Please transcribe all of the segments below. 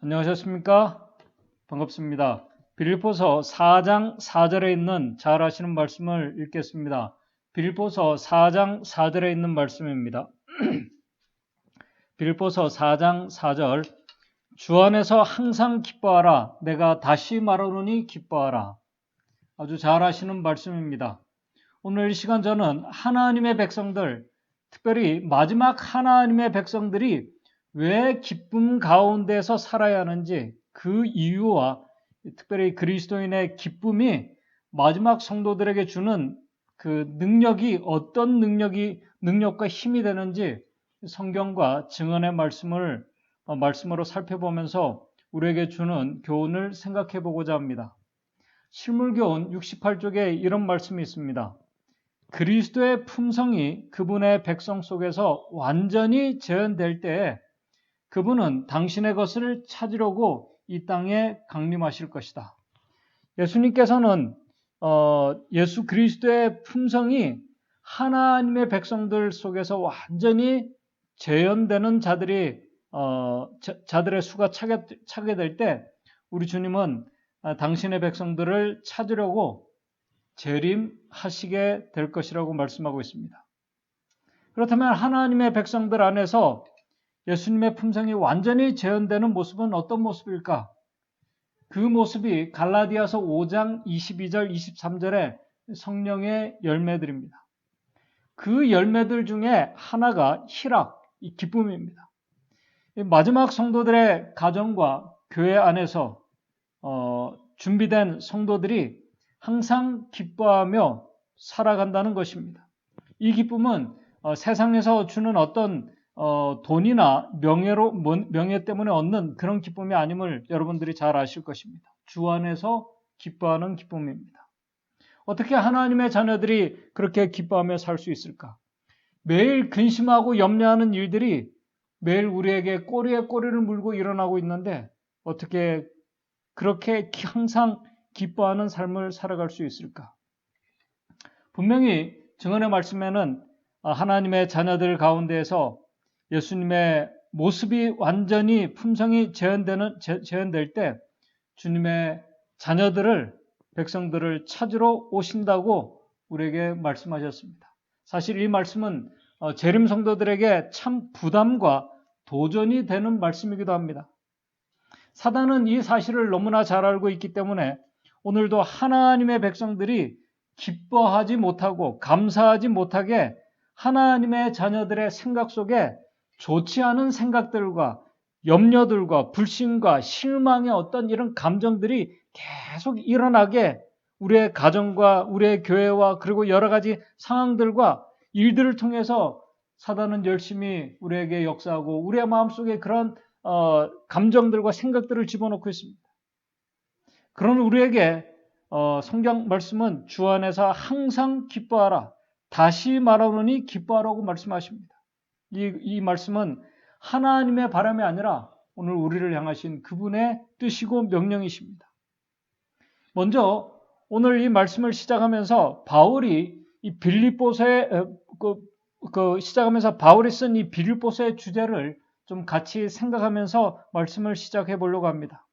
안녕하셨습니까? 반갑습니다. 빌립보서 4장 4절에 있는 잘 아시는 말씀을 읽겠습니다. 빌립보서 4장 4절에 있는 말씀입니다. 빌립보서 4장 4절 주 안에서 항상 기뻐하라. 내가 다시 말하노니 기뻐하라. 아주 잘 아시는 말씀입니다. 오늘 이 시간 저는 하나님의 백성들, 특별히 마지막 하나님의 백성들이 왜 기쁨 가운데서 살아야 하는지 그 이유와 특별히 그리스도인의 기쁨이 마지막 성도들에게 주는 그 능력이 어떤 능력과 힘이 되는지 성경과 증언의 말씀으로 살펴보면서 우리에게 주는 교훈을 생각해 보고자 합니다. 실물교훈 68쪽에 이런 말씀이 있습니다. 그리스도의 품성이 그분의 백성 속에서 완전히 재현될 때에 그분은 당신의 것을 찾으려고 이 땅에 강림하실 것이다. 예수님께서는 예수 그리스도의 품성이 하나님의 백성들 속에서 완전히 재현되는 자들의 수가 차게 될 때 우리 주님은 당신의 백성들을 찾으려고 재림하시게 될 것이라고 말씀하고 있습니다. 그렇다면 하나님의 백성들 안에서 예수님의 품성이 완전히 재현되는 모습은 어떤 모습일까? 그 모습이 갈라디아서 5장 22절 23절의 성령의 열매들입니다. 그 열매들 중에 하나가 희락, 기쁨입니다. 마지막 성도들의 가정과 교회 안에서 준비된 성도들이 항상 기뻐하며 살아간다는 것입니다. 이 기쁨은 세상에서 주는 어떤 돈이나 명예 때문에 얻는 그런 기쁨이 아님을 여러분들이 잘 아실 것입니다. 주 안에서 기뻐하는 기쁨입니다. 어떻게 하나님의 자녀들이 그렇게 기뻐하며 살 수 있을까? 매일 근심하고 염려하는 일들이 매일 우리에게 꼬리에 꼬리를 물고 일어나고 있는데 어떻게 그렇게 항상 기뻐하는 삶을 살아갈 수 있을까? 분명히 증언의 말씀에는 하나님의 자녀들 가운데에서 예수님의 모습이 완전히 품성이 재현될 때 주님의 백성들을 찾으러 오신다고 우리에게 말씀하셨습니다. 사실 이 말씀은 재림 성도들에게 참 부담과 도전이 되는 말씀이기도 합니다. 사단은 이 사실을 너무나 잘 알고 있기 때문에 오늘도 하나님의 백성들이 기뻐하지 못하고 감사하지 못하게 하나님의 자녀들의 생각 속에 좋지 않은 생각들과 염려들과 불신과 실망의 어떤 이런 감정들이 계속 일어나게 우리의 가정과 우리의 교회와 그리고 여러 가지 상황들과 일들을 통해서 사단은 열심히 우리에게 역사하고 우리의 마음속에 그런 감정들과 생각들을 집어넣고 있습니다. 그런 우리에게 성경 말씀은 주 안에서 항상 기뻐하라. 다시 말하노니 기뻐하라고 말씀하십니다. 이 말씀은 하나님의 바람이 아니라 오늘 우리를 향하신 그분의 뜻이고 명령이십니다. 먼저 오늘 이 말씀을 시작하면서 바울이 이 빌립보서에 시작하면서 바울이 쓴 이 빌립보서의 주제를 좀 같이 생각하면서 말씀을 시작해 보려고 합니다.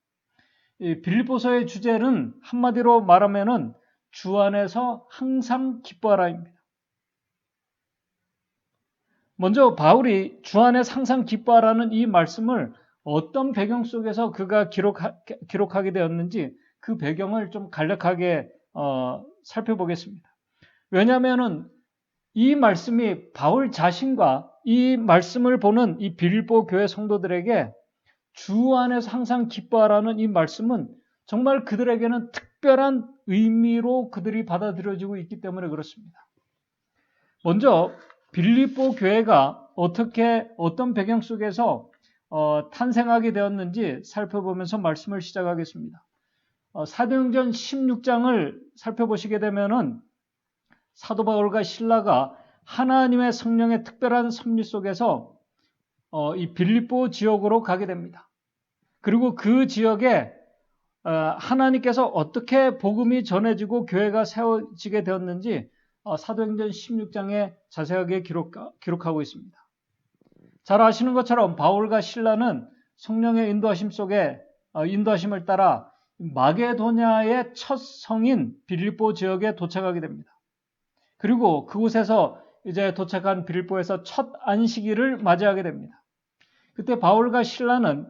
이 빌립보서의 주제는 한마디로 말하면은 주 안에서 항상 기뻐하라입니다. 먼저 바울이 주 안에서 항상 기뻐하라는 이 말씀을 어떤 배경 속에서 그가 기록하게 되었는지 그 배경을 좀 간략하게 살펴보겠습니다. 왜냐하면은 이 말씀이 바울 자신과 이 말씀을 보는 이 빌립보 교회 성도들에게 주 안에서 항상 기뻐하라는 이 말씀은 정말 그들에게는 특별한 의미로 그들이 받아들여지고 있기 때문에 그렇습니다. 먼저 빌립보 교회가 어떤 배경 속에서 탄생하게 되었는지 살펴보면서 말씀을 시작하겠습니다. 사도행전 16장을 살펴보시게 되면은 사도 바울과 실라가 하나님의 성령의 특별한 섭리 속에서 이 빌립보 지역으로 가게 됩니다. 그리고 그 지역에 하나님께서 어떻게 복음이 전해지고 교회가 세워지게 되었는지 사도행전 16장에 자세하게 기록하고 있습니다. 잘 아시는 것처럼 바울과 실라는 성령의 인도하심 속에 인도하심을 따라 마게도냐의 첫 성인 빌립보 지역에 도착하게 됩니다. 그리고 그곳에서 이제 도착한 빌립보에서 첫 안식일을 맞이하게 됩니다. 그때 바울과 실라는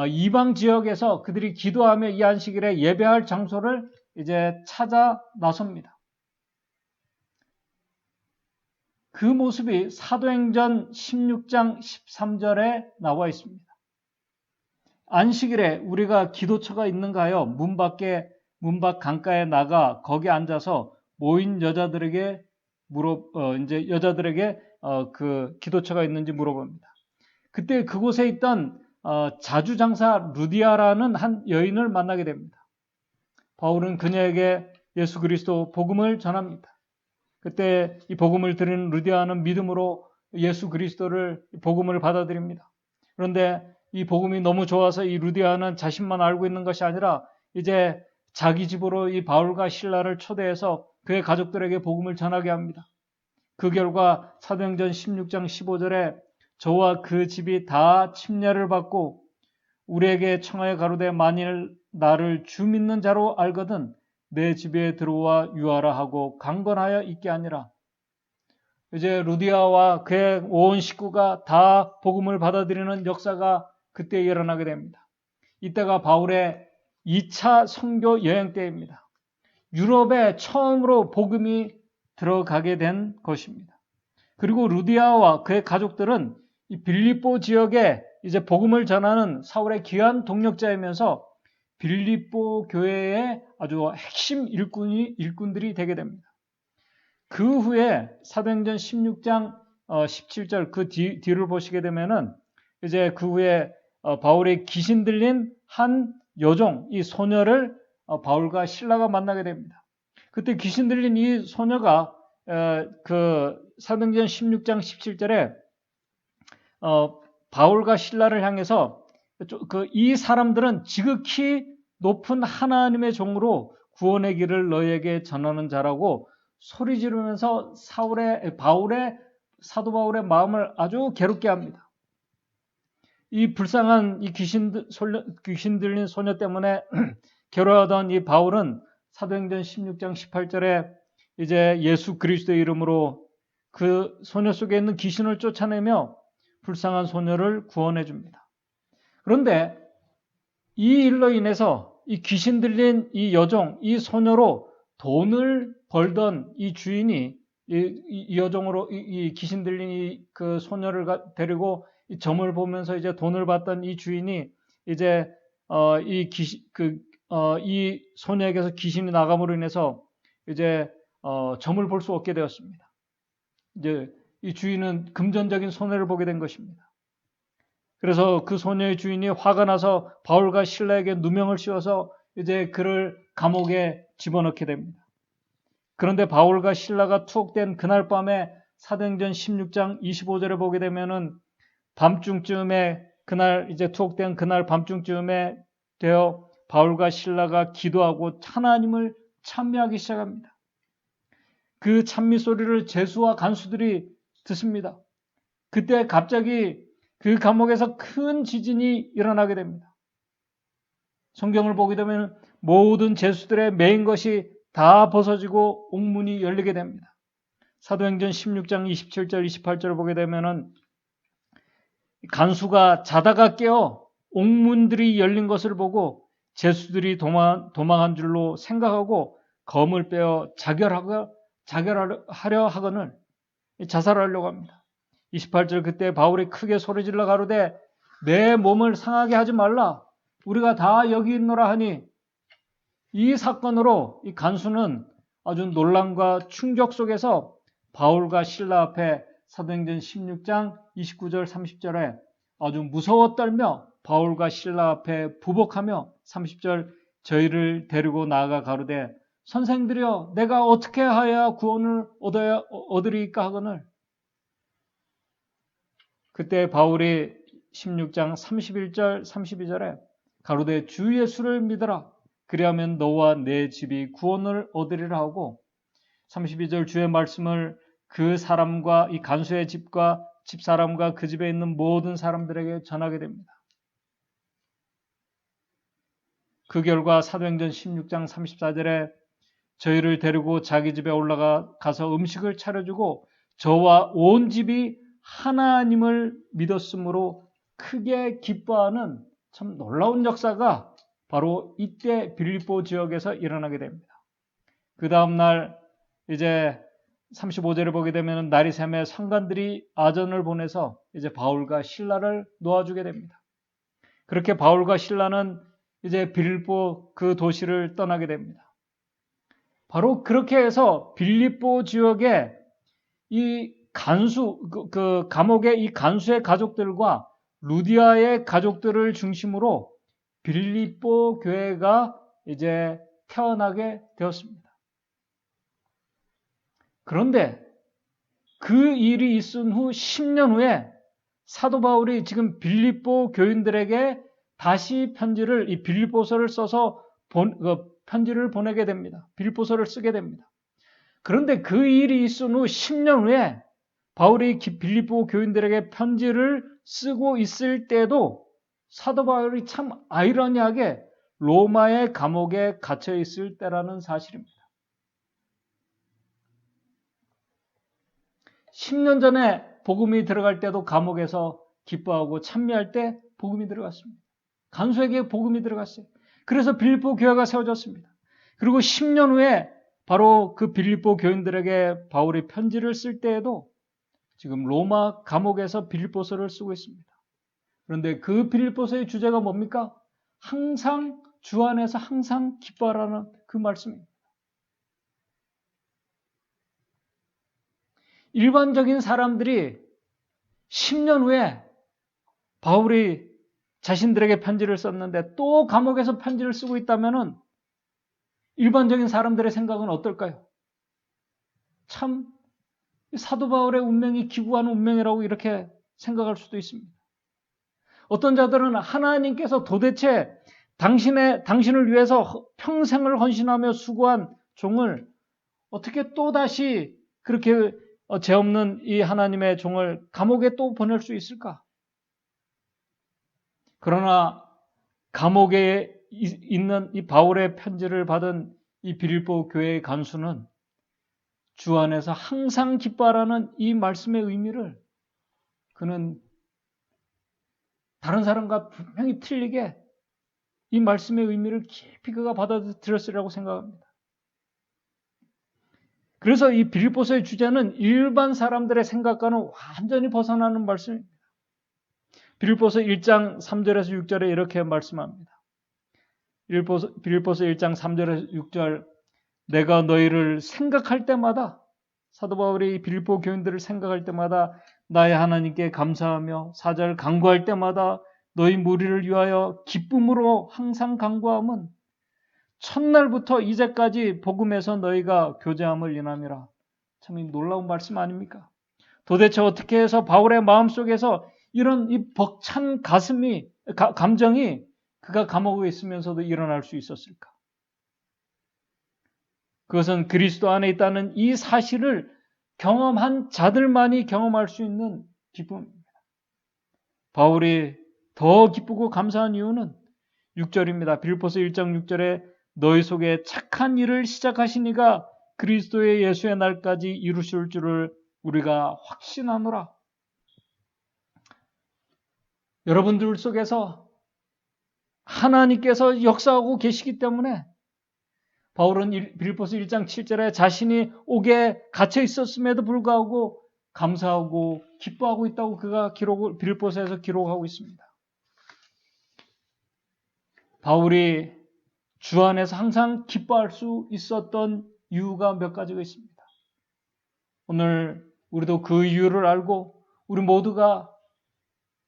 이방 지역에서 그들이 기도하며 이 안식일에 예배할 장소를 이제 찾아 나섭니다. 그 모습이 사도행전 16장 13절에 나와 있습니다. 안식일에 우리가 기도처가 있는가요? 문 밖 강가에 나가 거기 앉아서 모인 여자들에게 그 기도처가 있는지 물어봅니다. 그때 그곳에 있던 자주장사 루디아라는 한 여인을 만나게 됩니다. 바울은 그녀에게 예수 그리스도 복음을 전합니다. 그때 이 복음을 들은 루디아는 믿음으로 예수 그리스도를 복음을 받아들입니다. 그런데 이 복음이 너무 좋아서 이 루디아는 자신만 알고 있는 것이 아니라 이제 자기 집으로 이 바울과 실라를 초대해서 그의 가족들에게 복음을 전하게 합니다. 그 결과 사도행전 16장 15절에 저와 그 집이 다 침례를 받고 우리에게 청하여 가로되 만일 나를 주 믿는 자로 알거든 내 집에 들어와 유하라 하고 강건하여 있게 하니라. 이제 루디아와 그의 온 식구가 다 복음을 받아들이는 역사가 그때 일어나게 됩니다. 이때가 바울의 2차 선교 여행 때입니다. 유럽에 처음으로 복음이 들어가게 된 것입니다. 그리고 루디아와 그의 가족들은 이 빌립보 지역에 이제 복음을 전하는 사울의 귀한 동력자이면서 빌립보 교회의 아주 핵심 일꾼들이 되게 됩니다. 그 후에 사도행전 16장 17절 그 뒤를 보시게 되면은 이제 그 후에 바울의 귀신 들린 한 여종, 이 소녀를 바울과 실라가 만나게 됩니다. 그때 귀신 들린 이 소녀가 그 사도행전 16장 17절에 바울과 실라를 향해서 이 사람들은 지극히 높은 하나님의 종으로 구원의 길을 너희에게 전하는 자라고 소리 지르면서 사도 바울의 마음을 아주 괴롭게 합니다. 이 불쌍한 이 귀신 들린 소녀 때문에 괴로워하던 이 바울은 사도행전 16장 18절에 이제 예수 그리스도의 이름으로 그 소녀 속에 있는 귀신을 쫓아내며 불쌍한 소녀를 구원해 줍니다. 그런데 이 일로 인해서 이 귀신 들린 이 여종, 이 소녀로 돈을 벌던 이 주인이 이 여종으로 이 귀신 들린 그 소녀를 데리고 이 점을 보면서 이제 돈을 받던 이 주인이 이제 이 소녀에게서 귀신이 나감으로 인해서 이제 점을 볼 수 없게 되었습니다. 이제 이 주인은 금전적인 손해를 보게 된 것입니다. 그래서 그 소녀의 주인이 화가 나서 바울과 실라에게 누명을 씌워서 이제 그를 감옥에 집어넣게 됩니다. 그런데 바울과 실라가 투옥된 그날 밤에 사도행전 16장 25절에 보게 되면은 밤중쯤에 그날 이제 투옥된 그날 밤중쯤에 되어 바울과 실라가 기도하고 하나님을 찬미하기 시작합니다. 그 찬미 소리를 제수와 간수들이 듣습니다. 그때 갑자기 그 감옥에서 큰 지진이 일어나게 됩니다. 성경을 보게 되면 모든 제수들의 메인 것이 다 벗어지고 옥문이 열리게 됩니다. 사도행전 16장 27절 28절을 보게 되면은 간수가 자다가 깨어 옥문들이 열린 것을 보고 제수들이 도망한 줄로 생각하고 검을 빼어 자결하려 하거늘 자살하려고 합니다. 28절 그때 바울이 크게 소리질러 가로되 내 몸을 상하게 하지 말라. 우리가 다 여기 있노라 하니 이 사건으로 이 간수는 아주 논란과 충격 속에서 바울과 실라 앞에 사도행전 16장 29절 30절에 아주 무서워 떨며 바울과 실라 앞에 부복하며 30절 저희를 데리고 나아가 가로되 선생들이여 내가 어떻게 하여야 구원을 얻으리까 하거늘. 그때 바울이 16장 31절 32절에 가로되 주 예수를 믿어라. 그리하면 너와 내 집이 구원을 얻으리라 하고 32절 주의 말씀을 그 사람과 이 간수의 집과 집사람과 그 집에 있는 모든 사람들에게 전하게 됩니다. 그 결과 사도행전 16장 34절에 저희를 데리고 자기 집에 올라가서 음식을 차려주고 저와 온 집이 하나님을 믿었으므로 크게 기뻐하는 참 놀라운 역사가 바로 이때 빌립보 지역에서 일어나게 됩니다. 그 다음날 이제 35절을 보게 되면 날이 새매 상관들이 아전을 보내서 이제 바울과 실라를 놓아주게 됩니다. 그렇게 바울과 실라는 이제 빌립보 그 도시를 떠나게 됩니다. 바로 그렇게 해서 빌립보 지역에 이 그 감옥의 이 간수의 가족들과 루디아의 가족들을 중심으로 빌립보 교회가 이제 태어나게 되었습니다. 그런데 그 일이 있은 후 10년 후에 사도 바울이 지금 빌립보 교인들에게 다시 편지를, 이 빌립보서를 써서 편지를 보내게 됩니다. 빌립보서를 쓰게 됩니다. 그런데 그 일이 있은 후 10년 후에 바울이 빌립보 교인들에게 편지를 쓰고 있을 때도 사도 바울이 참 아이러니하게 로마의 감옥에 갇혀 있을 때라는 사실입니다. 10년 전에 복음이 들어갈 때도 감옥에서 기뻐하고 찬미할 때 복음이 들어갔습니다. 간수에게 복음이 들어갔어요. 그래서 빌립보 교회가 세워졌습니다. 그리고 10년 후에 바로 그 빌립보 교인들에게 바울이 편지를 쓸 때에도 지금 로마 감옥에서 빌립보서를 쓰고 있습니다. 그런데 그 빌립보서의 주제가 뭡니까? 항상 주 안에서 항상 기뻐하라는 그 말씀입니다. 일반적인 사람들이 10년 후에 바울이 자신들에게 편지를 썼는데 또 감옥에서 편지를 쓰고 있다면 일반적인 사람들의 생각은 어떨까요? 참 사도 바울의 운명이 기구한 운명이라고 이렇게 생각할 수도 있습니다. 어떤 자들은 하나님께서 도대체 당신을 위해서 평생을 헌신하며 수고한 종을 어떻게 또다시 그렇게 죄 없는 이 하나님의 종을 감옥에 또 보낼 수 있을까? 그러나 감옥에 있는 이 바울의 편지를 받은 이 빌립보 교회의 간수는 주 안에서 항상 기뻐하라는 이 말씀의 의미를 그는 다른 사람과 분명히 틀리게 이 말씀의 의미를 깊이 그가 받아들였으리라고 생각합니다. 그래서 이 빌립보서의 주제는 일반 사람들의 생각과는 완전히 벗어나는 말씀입니다. 빌립보서 1장 3절에서 6절에 이렇게 말씀합니다. 빌립보서 1장 3절에서 6절 내가 너희를 생각할 때마다 사도 바울이 빌립보 교인들을 생각할 때마다 나의 하나님께 감사하며 4절 간구할 때마다 너희 무리를 위하여 기쁨으로 항상 간구함은 첫날부터 이제까지 복음에서 너희가 교제함을 인함이라. 참 놀라운 말씀 아닙니까? 도대체 어떻게 해서 바울의 마음속에서 이런 이 벅찬 감정이 그가 감옥에 있으면서도 일어날 수 있었을까? 그것은 그리스도 안에 있다는 이 사실을 경험한 자들만이 경험할 수 있는 기쁨입니다. 바울이 더 기쁘고 감사한 이유는 6절입니다. 빌립보서 1장 6절에 너희 속에 착한 일을 시작하신 이가 그리스도의 예수의 날까지 이루실 줄을 우리가 확신하노라. 여러분들 속에서 하나님께서 역사하고 계시기 때문에 바울은 빌립보서 1장 7절에 자신이 옥에 갇혀 있었음에도 불구하고 감사하고 기뻐하고 있다고 그가 빌립보서에서 기록하고 있습니다. 바울이 주 안에서 항상 기뻐할 수 있었던 이유가 몇 가지가 있습니다. 오늘 우리도 그 이유를 알고 우리 모두가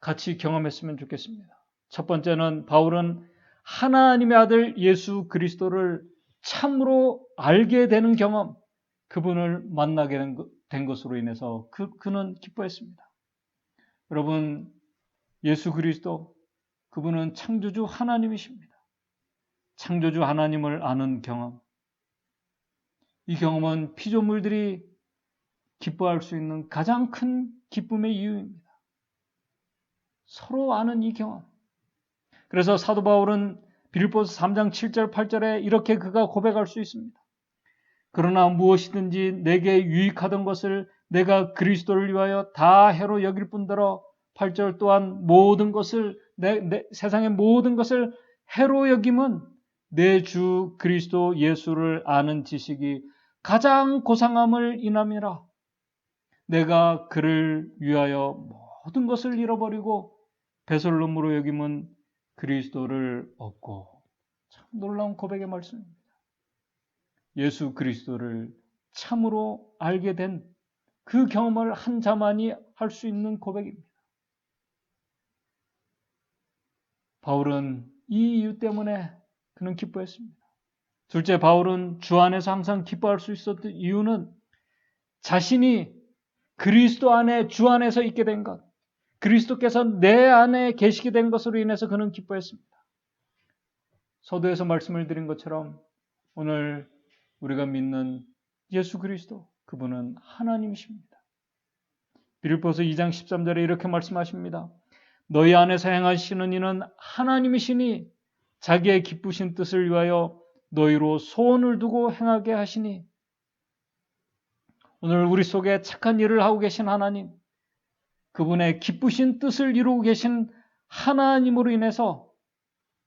같이 경험했으면 좋겠습니다. 첫 번째는 바울은 하나님의 아들 예수 그리스도를 참으로 알게 되는 경험, 그분을 만나게 된 것으로 인해서 그는 기뻐했습니다. 여러분, 예수 그리스도, 그분은 창조주 하나님이십니다. 창조주 하나님을 아는 경험, 이 경험은 피조물들이 기뻐할 수 있는 가장 큰 기쁨의 이유입니다. 서로 아는 이 경험. 그래서 사도 바울은 빌립보서 3장 7절 8절에 이렇게 그가 고백할 수 있습니다. 그러나 무엇이든지 내게 유익하던 것을 내가 그리스도를 위하여 다 해로 여길 뿐더러 8절 또한 모든 것을 세상의 모든 것을 해로 여김은 내 주 그리스도 예수를 아는 지식이 가장 고상함을 인함이라. 내가 그를 위하여 모든 것을 잃어버리고 배설물로 여김은 그리스도를 얻고. 참 놀라운 고백의 말씀입니다. 예수 그리스도를 참으로 알게 된 그 경험을 한 자만이 할 수 있는 고백입니다. 바울은 이 이유 때문에 그는 기뻐했습니다. 둘째, 바울은 주 안에서 항상 기뻐할 수 있었던 이유는 자신이 그리스도 안에 주 안에서 있게 된 것, 그리스도께서 내 안에 계시게 된 것으로 인해서 그는 기뻐했습니다. 서두에서 말씀을 드린 것처럼 오늘 우리가 믿는 예수 그리스도, 그분은 하나님이십니다. 빌립보서 2장 13절에 이렇게 말씀하십니다. 너희 안에서 행하시는 이는 하나님이시니 자기의 기쁘신 뜻을 위하여 너희로 소원을 두고 행하게 하시니. 오늘 우리 속에 착한 일을 하고 계신 하나님, 그분의 기쁘신 뜻을 이루고 계신 하나님으로 인해서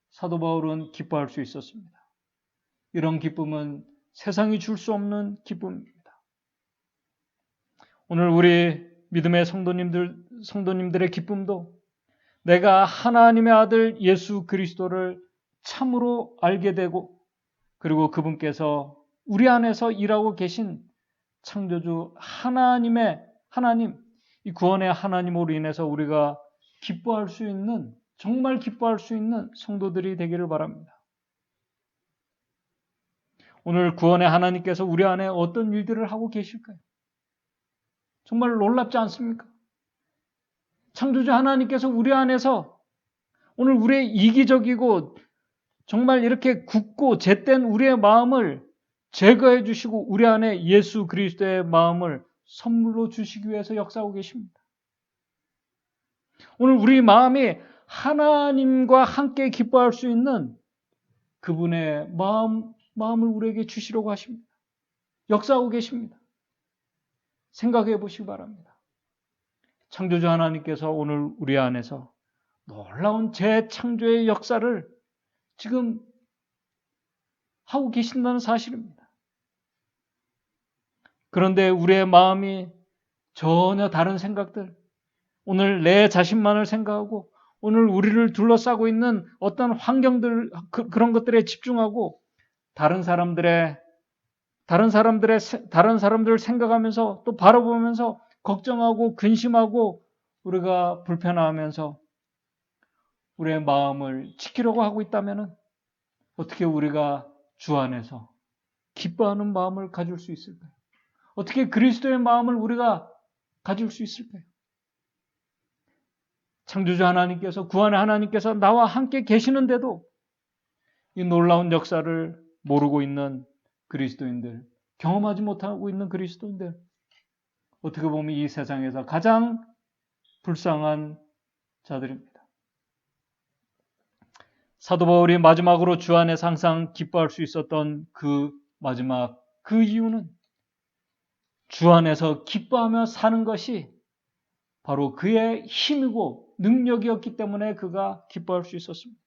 사도 바울은 기뻐할 수 있었습니다. 이런 기쁨은 세상이 줄 수 없는 기쁨입니다. 오늘 우리 믿음의 성도님들의 기쁨도 내가 하나님의 아들 예수 그리스도를 참으로 알게 되고, 그리고 그분께서 우리 안에서 일하고 계신 창조주 하나님, 이 구원의 하나님으로 인해서 우리가 기뻐할 수 있는, 정말 기뻐할 수 있는 성도들이 되기를 바랍니다. 오늘 구원의 하나님께서 우리 안에 어떤 일들을 하고 계실까요? 정말 놀랍지 않습니까? 창조주 하나님께서 우리 안에서 오늘 우리의 이기적이고 정말 이렇게 굳고 잿된 우리의 마음을 제거해 주시고 우리 안에 예수 그리스도의 마음을 선물로 주시기 위해서 역사하고 계십니다. 오늘 우리 마음이 하나님과 함께 기뻐할 수 있는 그분의 마음을 우리에게 주시려고 하십니다. 역사하고 계십니다. 생각해 보시기 바랍니다. 창조주 하나님께서 오늘 우리 안에서 놀라운 재창조의 역사를 지금 하고 계신다는 사실입니다. 그런데 우리의 마음이 전혀 다른 생각들, 오늘 내 자신만을 생각하고 오늘 우리를 둘러싸고 있는 어떤 환경들, 그런 것들에 집중하고 다른 사람들을 생각하면서 또 바라보면서 걱정하고 근심하고 우리가 불편해하면서 우리의 마음을 지키려고 하고 있다면 어떻게 우리가 주 안에서 기뻐하는 마음을 가질 수 있을까요? 어떻게 그리스도의 마음을 우리가 가질 수 있을까요? 창조주 하나님께서, 구원의 하나님께서 나와 함께 계시는데도 이 놀라운 역사를 모르고 있는 그리스도인들, 경험하지 못하고 있는 그리스도인들, 어떻게 보면 이 세상에서 가장 불쌍한 자들입니다. 사도 바울이 마지막으로 주 안에서 항상 기뻐할 수 있었던 그 마지막, 그 이유는 주 안에서 기뻐하며 사는 것이 바로 그의 힘이고 능력이었기 때문에 그가 기뻐할 수 있었습니다.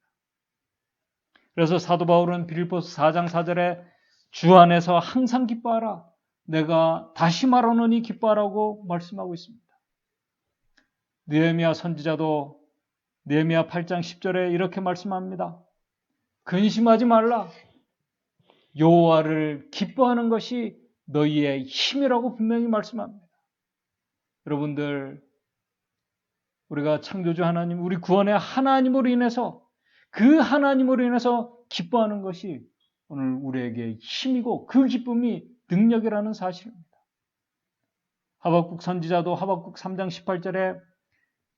그래서 사도 바울은 빌립보서 4장 4절에 주 안에서 항상 기뻐하라. 내가 다시 말하노니 기뻐하라고 말씀하고 있습니다. 느헤미야 선지자도 느헤미야 8장 10절에 이렇게 말씀합니다. 근심하지 말라. 여호와를 기뻐하는 것이 너희의 힘이라고 분명히 말씀합니다. 여러분들, 우리가 창조주 하나님, 우리 구원의 하나님으로 인해서, 그 하나님으로 인해서 기뻐하는 것이 오늘 우리에게 힘이고 그 기쁨이 능력이라는 사실입니다. 하박국 선지자도 하박국 3장 18절에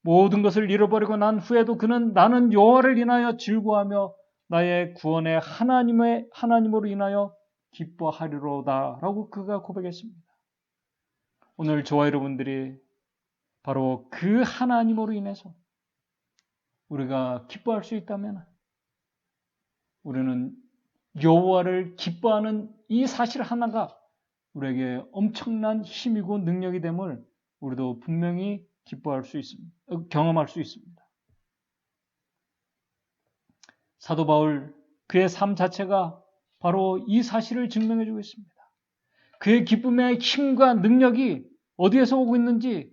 모든 것을 잃어버리고 난 후에도 그는 나는 여호와를 인하여 즐거워하며 나의 구원의 하나님으로 인하여 기뻐하리로다 라고 그가 고백했습니다. 오늘 저와 여러분들이 바로 그 하나님으로 인해서 우리가 기뻐할 수 있다면 우리는 여호와를 기뻐하는 이 사실 하나가 우리에게 엄청난 힘이고 능력이 됨을 우리도 분명히 기뻐할 수 있습니다. 경험할 수 있습니다. 사도 바울 그의 삶 자체가 바로 이 사실을 증명해 주고 있습니다. 그의 기쁨의 힘과 능력이 어디에서 오고 있는지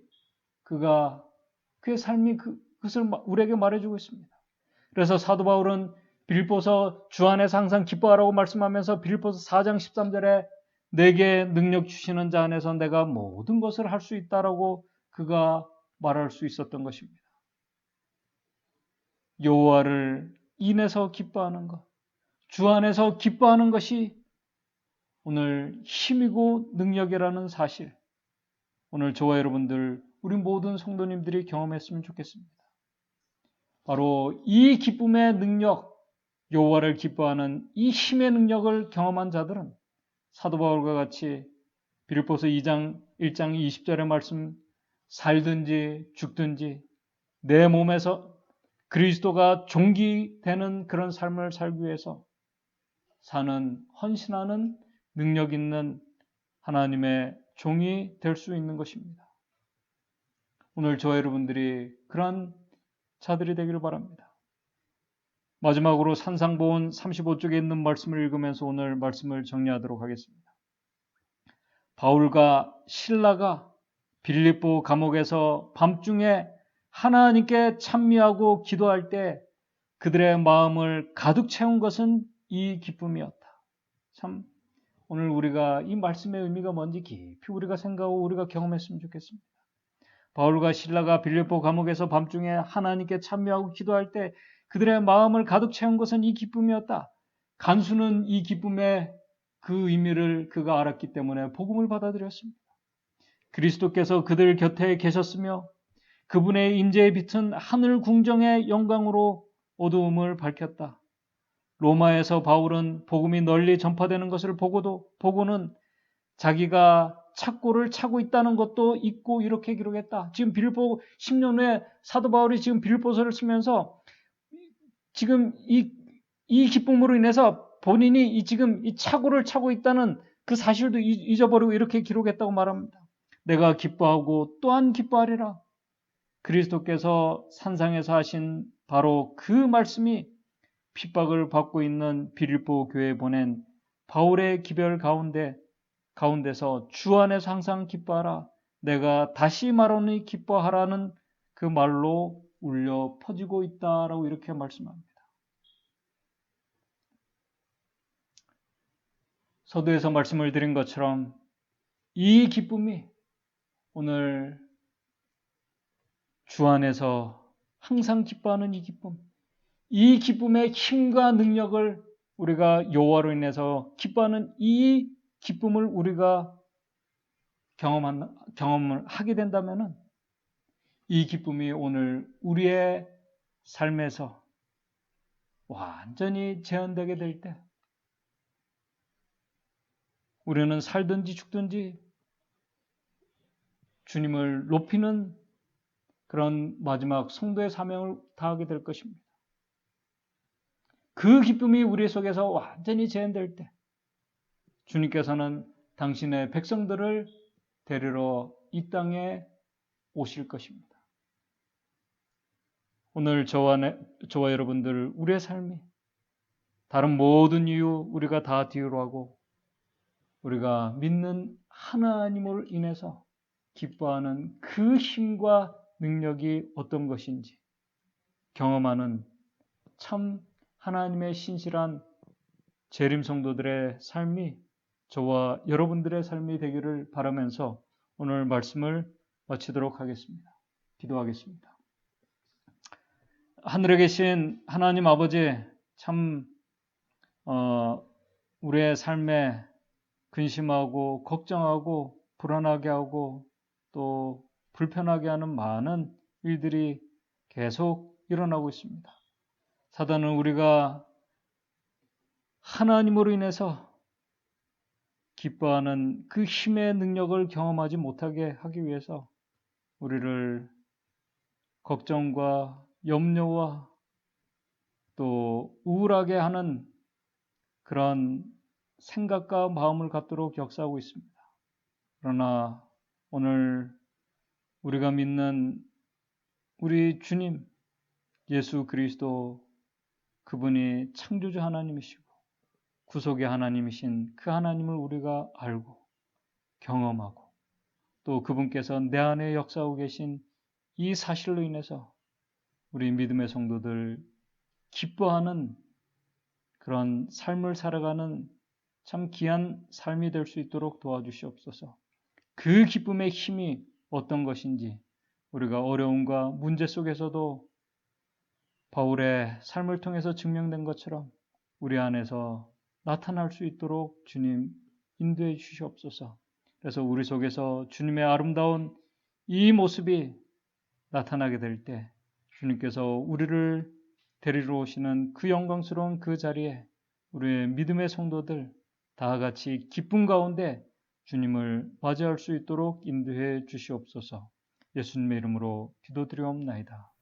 그의 삶이 그것을 우리에게 말해주고 있습니다. 그래서 사도 바울은 빌립보서 주 안에서 항상 기뻐하라고 말씀하면서 빌립보서 4장 13절에 내게 능력 주시는 자 안에서 내가 모든 것을 할 수 있다라고 그가 말할 수 있었던 것입니다. 여호와를 인해서 기뻐하는 것, 주 안에서 기뻐하는 것이 오늘 힘이고 능력이라는 사실, 오늘 저와 여러분들, 우리 모든 성도님들이 경험했으면 좋겠습니다. 바로 이 기쁨의 능력, 여호와를 기뻐하는 이 힘의 능력을 경험한 자들은 사도 바울과 같이 빌립보서 2장 1장 20절의 말씀, 살든지 죽든지 내 몸에서 그리스도가 종기되는 그런 삶을 살기 위해서 사는, 헌신하는 능력 있는 하나님의 종이 될 수 있는 것입니다. 오늘 저와 여러분들이 그러한 자들이 되기를 바랍니다. 마지막으로 산상보훈 35쪽에 있는 말씀을 읽으면서 오늘 말씀을 정리하도록 하겠습니다. 바울과 실라가 빌립보 감옥에서 밤중에 하나님께 찬미하고 기도할 때 그들의 마음을 가득 채운 것은 이 기쁨이었다. 참 오늘 우리가 이 말씀의 의미가 뭔지 깊이 우리가 생각하고 우리가 경험했으면 좋겠습니다. 바울과 실라가 빌립보 감옥에서 밤중에 하나님께 찬미하고 기도할 때 그들의 마음을 가득 채운 것은 이 기쁨이었다. 간수는 이 기쁨의 그 의미를 그가 알았기 때문에 복음을 받아들였습니다. 그리스도께서 그들 곁에 계셨으며 그분의 인재의 빛은 하늘 궁정의 영광으로 어두움을 밝혔다. 로마에서 바울은 복음이 널리 전파되는 것을 보고는 자기가 착고를 차고 있다는 것도 잊고 이렇게 기록했다. 지금 빌립보 10년 후에 사도 바울이 지금 빌립보서를 쓰면서 지금 이 기쁨으로 인해서 본인이 지금 이 착고를 차고 있다는 그 사실도 잊어버리고 이렇게 기록했다고 말합니다. 내가 기뻐하고 또한 기뻐하리라. 그리스도께서 산상에서 하신 바로 그 말씀이 핍박을 받고 있는 빌립보 교회에 보낸 바울의 기별 가운데서 주 안에서 항상 기뻐하라. 내가 다시 말하노니 기뻐하라는 그 말로 울려 퍼지고 있다라고 이렇게 말씀합니다. 서두에서 말씀을 드린 것처럼 이 기쁨이 오늘 주 안에서 항상 기뻐하는 이 기쁨, 이 기쁨의 힘과 능력을 우리가 여호와로 인해서 기뻐하는 이 기쁨을 우리가 경험을 하게 된다면 이 기쁨이 오늘 우리의 삶에서 완전히 재현되게 될 때 우리는 살든지 죽든지 주님을 높이는 그런 마지막 성도의 사명을 다하게 될 것입니다. 그 기쁨이 우리 속에서 완전히 재현될 때 주님께서는 당신의 백성들을 데리러 이 땅에 오실 것입니다. 오늘 저와 여러분들 우리의 삶이 다른 모든 이유 우리가 다 뒤로 하고 우리가 믿는 하나님을 인해서 기뻐하는 그 힘과 능력이 어떤 것인지 경험하는 참 하나님의 신실한 재림 성도들의 삶이 저와 여러분들의 삶이 되기를 바라면서 오늘 말씀을 마치도록 하겠습니다. 기도하겠습니다. 하늘에 계신 하나님 아버지, 참 우리의 삶에 근심하고 걱정하고 불안하게 하고 또 불편하게 하는 많은 일들이 계속 일어나고 있습니다. 사단은 우리가 하나님으로 인해서 기뻐하는 그 힘의 능력을 경험하지 못하게 하기 위해서 우리를 걱정과 염려와 또 우울하게 하는 그런 생각과 마음을 갖도록 역사하고 있습니다. 그러나 오늘 우리가 믿는 우리 주님 예수 그리스도, 그분이 창조주 하나님이시고 구속의 하나님이신 그 하나님을 우리가 알고 경험하고 또 그분께서 내 안에 역사하고 계신 이 사실로 인해서 우리 믿음의 성도들 기뻐하는 그런 삶을 살아가는 참 귀한 삶이 될 수 있도록 도와주시옵소서. 그 기쁨의 힘이 어떤 것인지 우리가 어려움과 문제 속에서도 바울의 삶을 통해서 증명된 것처럼 우리 안에서 나타날 수 있도록 주님 인도해 주시옵소서. 그래서 우리 속에서 주님의 아름다운 이 모습이 나타나게 될 때 주님께서 우리를 데리러 오시는 그 영광스러운 그 자리에 우리의 믿음의 성도들 다 같이 기쁨 가운데 주님을 맞이할 수 있도록 인도해 주시옵소서. 예수님의 이름으로 기도드리옵나이다.